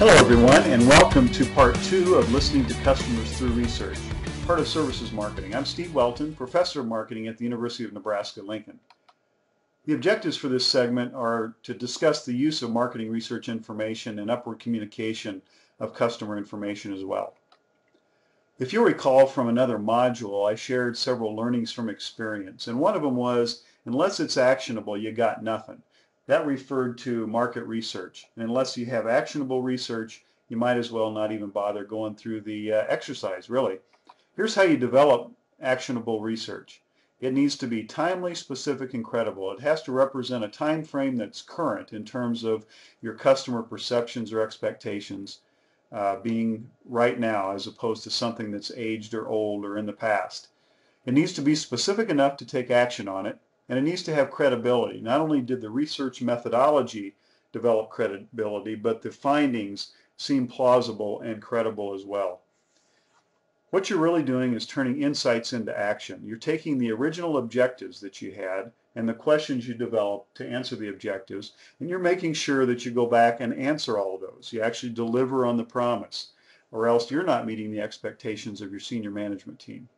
Hello everyone, and welcome to part 2 of Listening to Customers Through Research, part of Services Marketing. I'm Steve Welton, Professor of Marketing at the University of Nebraska-Lincoln. The objectives for this segment are to discuss the use of marketing research information and upward communication of customer information as well. If you'll recall from another module, I shared several learnings from experience, and one of them was, unless it's actionable, you got nothing. That referred to market research. And unless you have actionable research, you might as well not even bother going through the exercise, really. Here's how you develop actionable research. It needs to be timely, specific, and credible. It has to represent a time frame that's current in terms of your customer perceptions or expectations being right now as opposed to something that's aged or old or in the past. It needs to be specific enough to take action on it. And it needs to have credibility. Not only did the research methodology develop credibility, but the findings seem plausible and credible as well. What you're really doing is turning insights into action. You're taking the original objectives that you had and the questions you developed to answer the objectives, and you're making sure that you go back and answer all of those. You actually deliver on the promise, or else you're not meeting the expectations of your senior management team.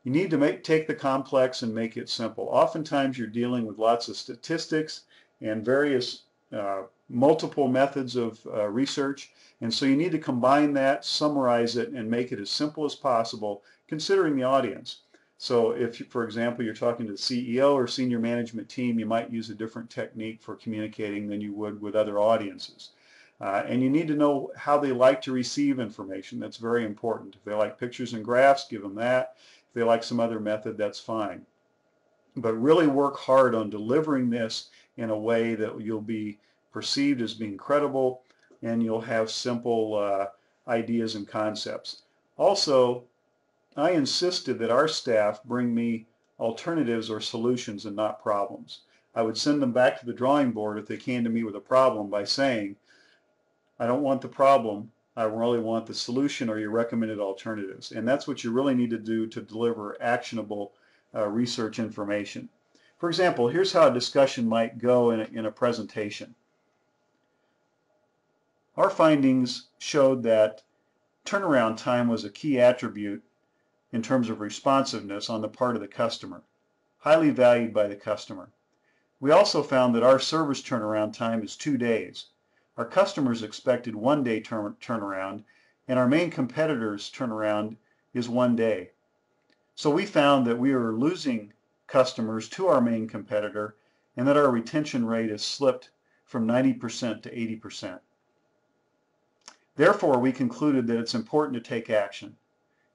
You need to take the complex and make it simple. Oftentimes you're dealing with lots of statistics and various multiple methods of research, and so you need to combine that, summarize it, and make it as simple as possible considering the audience. So if, for example, you're talking to the CEO or senior management team, you might use a different technique for communicating than you would with other audiences. And you need to know how they like to receive information. That's very important. If they like pictures and graphs, give them that. If they like some other method, that's fine. But really work hard on delivering this in a way that you'll be perceived as being credible and you'll have simple ideas and concepts. Also, I insisted that our staff bring me alternatives or solutions and not problems. I would send them back to the drawing board if they came to me with a problem by saying, I don't want the problem, I really want the solution or your recommended alternatives. And that's what you really need to do to deliver actionable research information. For example, here's how a discussion might go in a presentation. Our findings showed that turnaround time was a key attribute in terms of responsiveness on the part of the customer, highly valued by the customer. We also found that our service turnaround time is 2 days. Our customers expected 1 day turnaround, and our main competitor's turnaround is 1 day. So we found that we are losing customers to our main competitor and that our retention rate has slipped from 90% to 80%. Therefore, we concluded that it's important to take action.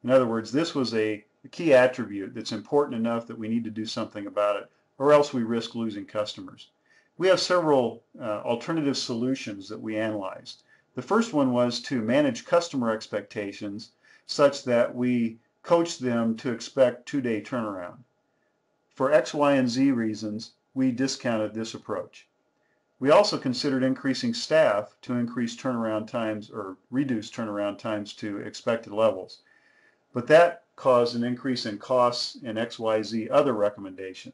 In other words, this was a key attribute that's important enough that we need to do something about it, or else we risk losing customers. We have several alternative solutions that we analyzed. The first one was to manage customer expectations such that we coach them to expect 2-day turnaround. For X, Y, and Z reasons, we discounted this approach. We also considered increasing staff to increase turnaround times or reduce turnaround times to expected levels. But that caused an increase in costs in X, Y, Z other recommendation.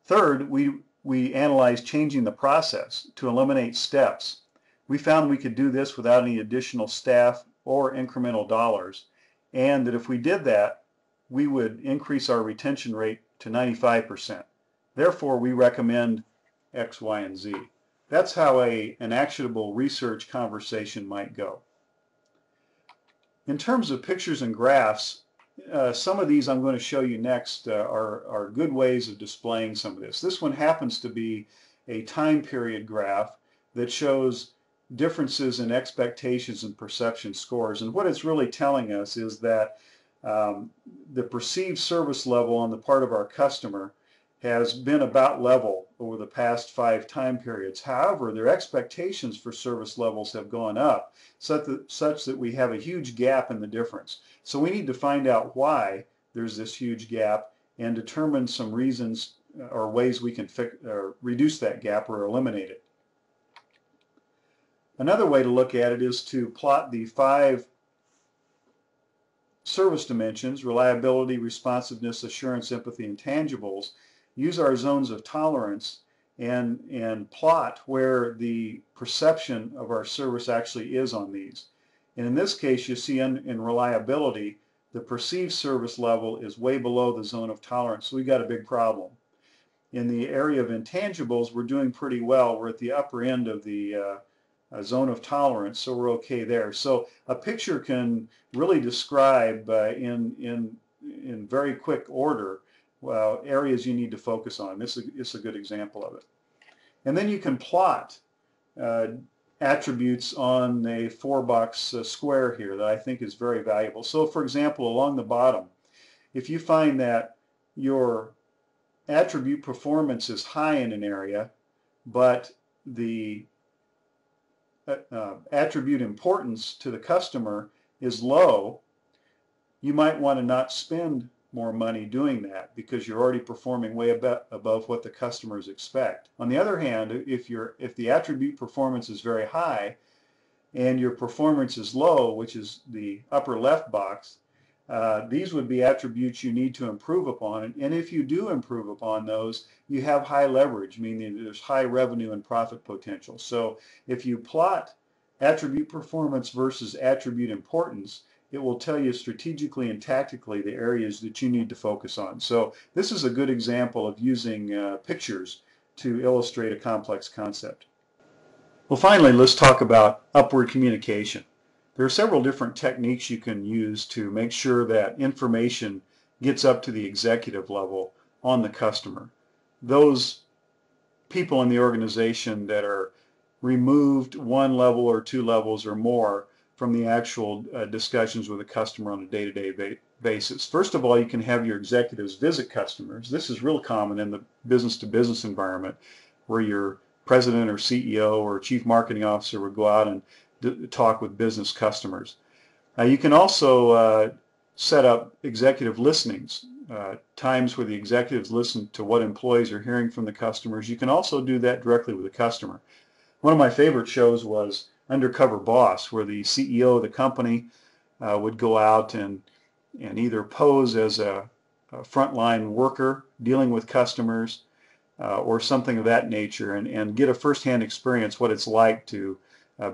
Third, we analyzed changing the process to eliminate steps. We found we could do this without any additional staff or incremental dollars, and that if we did that, we would increase our retention rate to 95%. Therefore, we recommend X, Y, and Z. That's how an actionable research conversation might go. In terms of pictures and graphs, some of these I'm going to show you next are good ways of displaying some of this. This one happens to be a time period graph that shows differences in expectations and perception scores. And what it's really telling us is that the perceived service level on the part of our customer has been about level over the past 5 time periods. However, their expectations for service levels have gone up such that we have a huge gap in the difference. So we need to find out why there's this huge gap and determine some reasons or ways we can reduce that gap or eliminate it. Another way to look at it is to plot the 5 service dimensions: reliability, responsiveness, assurance, empathy, and tangibles. Use our zones of tolerance and plot where the perception of our service actually is on these. And in this case, you see in reliability, the perceived service level is way below the zone of tolerance, so we've got a big problem. In the area of intangibles, we're doing pretty well. We're at the upper end of the zone of tolerance, so we're okay there. So a picture can really describe in very quick order areas you need to focus on. This is a good example of it. And then you can plot attributes on a 4-box square here that I think is very valuable. So for example, along the bottom, if you find that your attribute performance is high in an area, but the attribute importance to the customer is low, you might want to not spend more money doing that because you're already performing way above what the customers expect. On the other hand, if the attribute performance is very high and your performance is low, which is the upper left box, these would be attributes you need to improve upon, and if you do improve upon those, you have high leverage, meaning there's high revenue and profit potential. So if you plot attribute performance versus attribute importance, it will tell you strategically and tactically the areas that you need to focus on. So this is a good example of using pictures to illustrate a complex concept. Well, finally, let's talk about upward communication. There are several different techniques you can use to make sure that information gets up to the executive level on the customer. Those people in the organization that are removed 1 level or 2 levels or more from the actual discussions with the customer on a day-to-day basis. First of all, you can have your executives visit customers. This is real common in the business-to-business environment where your president or CEO or chief marketing officer would go out and talk with business customers. You can also set up executive listenings, times where the executives listen to what employees are hearing from the customers. You can also do that directly with the customer. One of my favorite shows was Undercover Boss, where the CEO of the company would go out and either pose as a frontline worker dealing with customers or something of that nature and get a firsthand experience what it's like to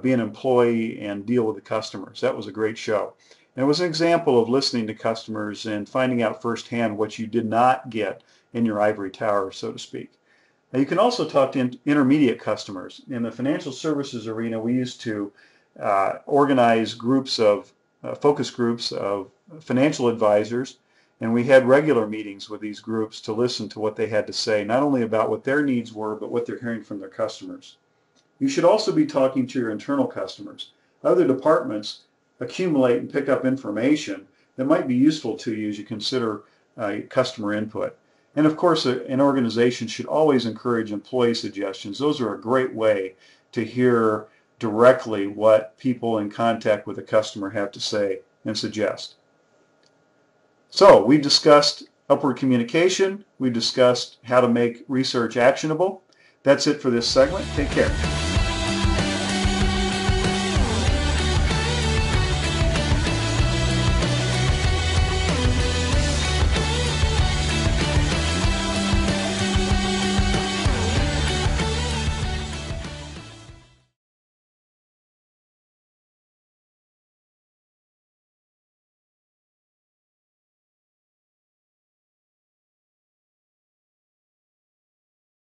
be an employee and deal with the customers. That was a great show. And it was an example of listening to customers and finding out firsthand what you did not get in your ivory tower, so to speak. Now, you can also talk to intermediate customers. In the financial services arena, we used to organize groups of focus groups of financial advisors, and we had regular meetings with these groups to listen to what they had to say, not only about what their needs were, but what they're hearing from their customers. You should also be talking to your internal customers. Other departments accumulate and pick up information that might be useful to you as you consider customer input. And of course, an organization should always encourage employee suggestions. Those are a great way to hear directly what people in contact with a customer have to say and suggest. So we've discussed upward communication. We've discussed how to make research actionable. That's it for this segment. Take care.